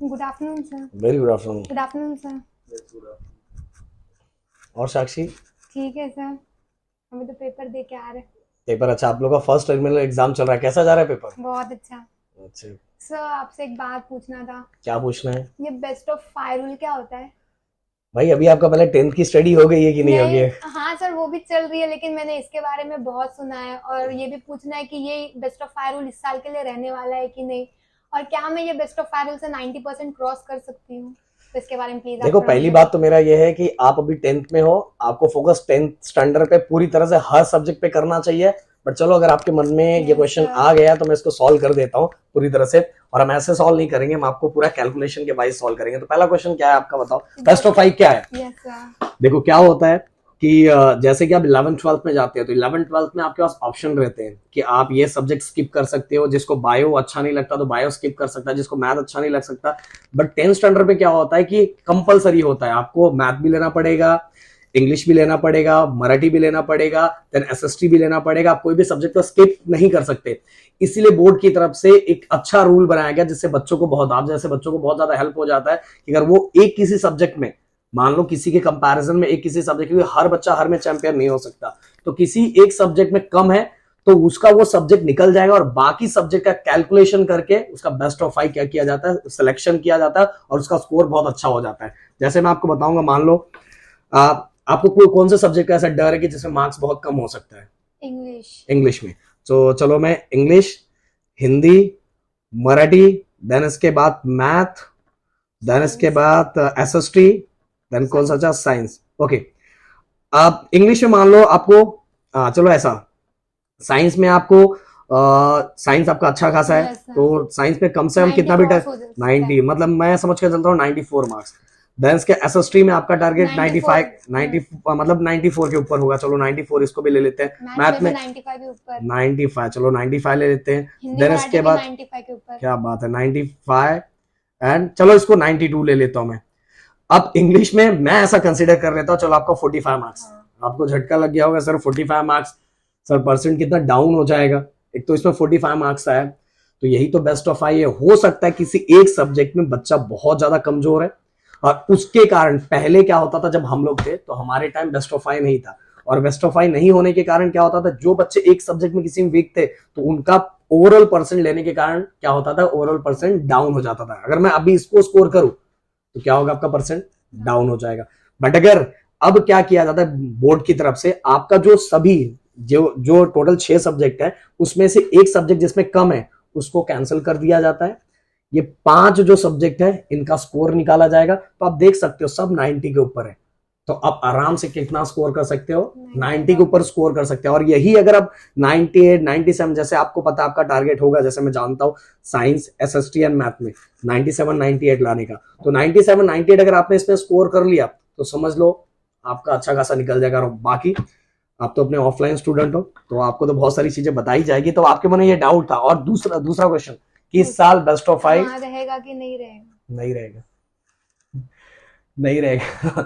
Good afternoon sir. Very good afternoon. Good afternoon sir. और साक्षी, ठीक है सर, अभी तो पेपर दे के आ रहे। पेपर अच्छा, आप लोग का फर्स्ट टर्मिनल एग्जाम चल रहा है, कैसा जा रहा है पेपर? बहुत अच्छा। अच्छा, सर आपसे एक बात पूछना था, क्या पूछना है? ये बेस्ट ऑफ 5 रूल क्या होता है? भाई अभी आपका पहले 10th की स्टडी हो गई है कि नहीं हो गई नहीं, है? हाँ सर वो भी चल रही है, लेकिन मैंने इसके बारे में बहुत सुना है और ये भी पूछना है कि ये बेस्ट ऑफ 5 रूल इस साल के लिए रहने वाला है कि नहीं, और क्या मैं ये बेस्ट ऑफ 5 रूल से 90% क्रॉस कर सकती हूँ? तो इसके बारे में प्लीज आप देखो, थोड़ा पहली मुझे बात तो मेरा ये है कि आप अभी 10th में हो, आपको फोकस 10th स्टैंडर्ड पे पूरी तरह से हर सब्जेक्ट पे करना चाहिए। बट चलो, अगर आपके मन में ये Yes, क्वेश्चन sir. आ गया तो मैं इसको सॉल्व कर देता हूँ पूरी तरह से। और हम ऐसे सॉल्व नहीं करेंगे, हम आपको पूरा कैलकुलेशन के वाइज सॉल्व करेंगे। तो पहला क्वेश्चन क्या है आपका, बताओ। बेस्ट ऑफ 5 क्या है? Yes sir. देखो क्या होता है कि जैसे कि आप 11th-12th में जाते हैं तो 11th-12th में आपके पास ऑप्शन रहते हैं कि आप ये सब्जेक्ट स्किप कर सकते हो। जिसको बायो अच्छा नहीं लगता तो बायो स्किप कर सकता है, जिसको मैथ अच्छा नहीं लग सकता। बट 10th स्टैंडर्ड पे क्या होता है कि कंपलसरी होता है, आपको मैथ भी लेना पड़ेगा, इंग्लिश भी लेना पड़ेगा, मराठी भी लेना पड़ेगा, देन एसएसटी भी लेना पड़ेगा। आप कोई भी सब्जेक्ट को स्किप नहीं कर सकते। इसीलिए बोर्ड की तरफ से एक अच्छा रूल बनाया गया, जिससे बच्चों को बहुत, आप जैसे बच्चों को बहुत ज्यादा हेल्प हो जाता है कि अगर वो एक किसी सब्जेक्ट में, मान लो किसी के कंपैरिजन में एक किसी सब्जेक्ट, क्योंकि हर बच्चा हर में चैंपियन नहीं हो सकता, तो किसी एक सब्जेक्ट में कम है तो उसका वो सब्जेक्ट निकल जाएगा और बाकी सब्जेक्ट का कैलकुलेशन करके उसका बेस्ट ऑफ 5 क्या किया जाता है, सिलेक्शन किया जाता है और उसका स्कोर बहुत अच्छा हो जाता है। जैसे मैं आपको बताऊंगा, मान लो आपको कौन से सब्जेक्ट का ऐसा डर है कि जिसमें मार्क्स बहुत कम हो सकता है? इंग्लिश। इंग्लिश में। तो चलो, मैं इंग्लिश, हिंदी, मराठी, देन इसके बाद मैथ, देन इसके बाद एसएसटी, देन कौन सा था, साइंस। ओके, आप इंग्लिश में मान लो आपको चलो ऐसा, साइंस में आपको साइंस आपका अच्छा खासा है, Yes, sir. तो साइंस में कम से कम 90 कितना भी क्रॉस हो सकता है। 90, मतलब मैं समझ के चलता हूँ 94 मार्क्स। देन इसके एसएसटी में आपका टारगेट 95, 90 मतलब 94 के ऊपर होगा। चलो 94 इसको भी ले लेते हैं। मैथ में 95 के ऊपर। 95, चलो 95 ले लेते हैं। हिंदी देन मराठी इसके भी बाद 95 के ऊपर। क्या बात है, 95 एंड चलो इसको 92 ले लेता हूं मैं। अब इंग्लिश में मैं ऐसा कंसीडर कर लेता हूँ, चलो आपका 45 मार्क्स। आपको झटका लग गया होगा, सर 45 मार्क्स, सर परसेंट कितना डाउन हो जाएगा। एक तो इसमें 45 मार्क्स आया, तो यही तो बेस्ट ऑफ 5 है। हो सकता है किसी एक सब्जेक्ट में बच्चा बहुत ज्यादा कमजोर है और उसके कारण, पहले क्या होता था जब हम लोग थे तो हमारे टाइम बेस्ट ऑफ 5 नहीं था, और बेस्ट ऑफ 5 नहीं होने के कारण क्या होता था, जो बच्चे एक सब्जेक्ट में किसी में वीक थे तो उनका ओवरऑल परसेंट लेने के कारण क्या होता था, ओवरऑल परसेंट डाउन हो जाता था। अगर मैं अभी इसको स्कोर करूं तो क्या होगा, आपका परसेंट डाउन हो जाएगा। बट अगर अब क्या किया जाता है बोर्ड की तरफ से, आपका जो सभी जो जो टोटल 6 सब्जेक्ट है उसमें से एक सब्जेक्ट जिसमें कम है उसको कैंसिल कर दिया जाता है। ये 5 जो सब्जेक्ट है इनका स्कोर निकाला जाएगा। तो आप देख सकते हो सब 90 के ऊपर है, तो आप आराम से कितना स्कोर कर सकते हो, 90 के ऊपर स्कोर कर सकते हो। और यही अगर आप 98, 97, जैसे आपको पता आपका टारगेट होगा, जैसे मैं जानता हूं साइंस, एसएसटी एंड मैथ में 97, 98 लाने का, तो 97, 98 अगर आपने इसमें स्कोर कर लिया तो समझ लो आपका अच्छा खासा निकल जाएगा। और बाकी आप तो अपने ऑफलाइन स्टूडेंट हो तो आपको तो बहुत सारी चीजें बताई जाएगी। तो आपके मन में ये डाउट था। और दूसरा क्वेश्चन कि इस साल बेस्ट ऑफ 5 रहेगा कि नहीं रहेगा? नहीं रहेगा, नहीं रहेगा।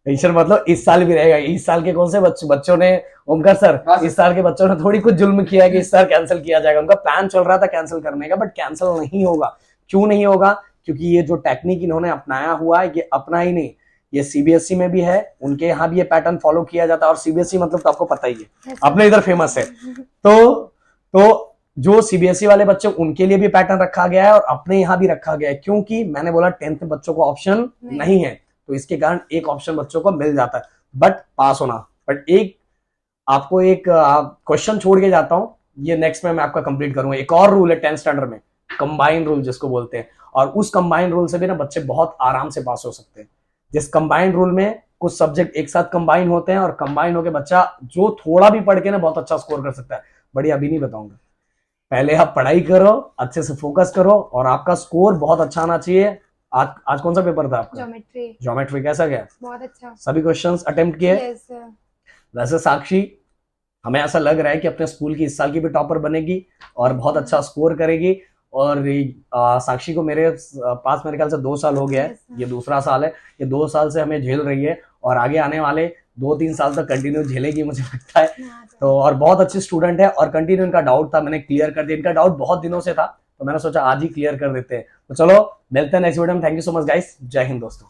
टेंशन मतलब इस साल भी रहेगा। इस साल के कौन से बच्चों ने, ओमकार सर, इस साल के बच्चों ने थोड़ी कुछ जुल्म किया कि इस साल कैंसिल किया जाएगा। उनका प्लान चल रहा था कैंसिल करने का, बट कैंसिल नहीं होगा। क्यों नहीं होगा? क्योंकि ये जो टेक्निक इन्होंने अपनाया हुआ है, ये अपना ही नहीं, ये सीबीएसई में भी है, उनके यहाँ भी ये पैटर्न फॉलो किया जाता है। और सीबीएसई मतलब तो आपको पता ही है, अपने इधर फेमस है। तो जो सीबीएसई वाले बच्चे, उनके लिए भी पैटर्न रखा गया है और अपने यहाँ भी रखा गया है, क्योंकि मैंने बोला 10th बच्चों को ऑप्शन नहीं है, तो इसके कारण एक ऑप्शन बच्चों को मिल जाता है बट पास होना। बट एक आपको एक क्वेश्चन छोड़ के जाता हूं, ये नेक्स्ट में मैं आपका कंप्लीट करूंगा। एक और रूल है 10th स्टैंडर्ड में, कंबाइन रूल जिसको बोलते हैं, और उस कंबाइन रूल से भी ना बच्चे बहुत आराम से पास हो सकते हैं। जिस कंबाइन रूल में कुछ सब्जेक्ट एक साथ कंबाइन होते हैं और कंबाइन होकर बच्चा जो थोड़ा भी पढ़ के ना बहुत अच्छा स्कोर कर सकता है। बड़ी अभी नहीं बताऊंगा, पहले आप पढ़ाई करो, अच्छे से फोकस करो और आपका स्कोर बहुत अच्छा आना चाहिए। आज कौन सा पेपर था आपका? ज्योमेट्री कैसा गया? बहुत अच्छा। सभी क्वेश्चंस अटेम्प्ट किए? Yes sir. वैसे साक्षी, हमें ऐसा लग रहा है कि अपने स्कूल की इस साल की भी टॉपर बनेगी और बहुत अच्छा स्कोर करेगी। और साक्षी को मेरे पास मेरे ख्याल से 2 साल हो गया है, ये दूसरा साल है। ये 2 साल से हमें झेल रही है और आगे आने वाले 2-3 साल तक कंटिन्यू झेलेगी मुझे लगता है। तो और बहुत अच्छी स्टूडेंट है और कंटिन्यू इनका डाउट था, मैंने क्लियर कर दिया। इनका डाउट बहुत दिनों से था, तो मैंने सोचा आज ही क्लियर कर देते हैं। तो चलो मिलते हैं नेक्स्ट वीडियो में। Thank you so much guys, जय हिंद दोस्तों।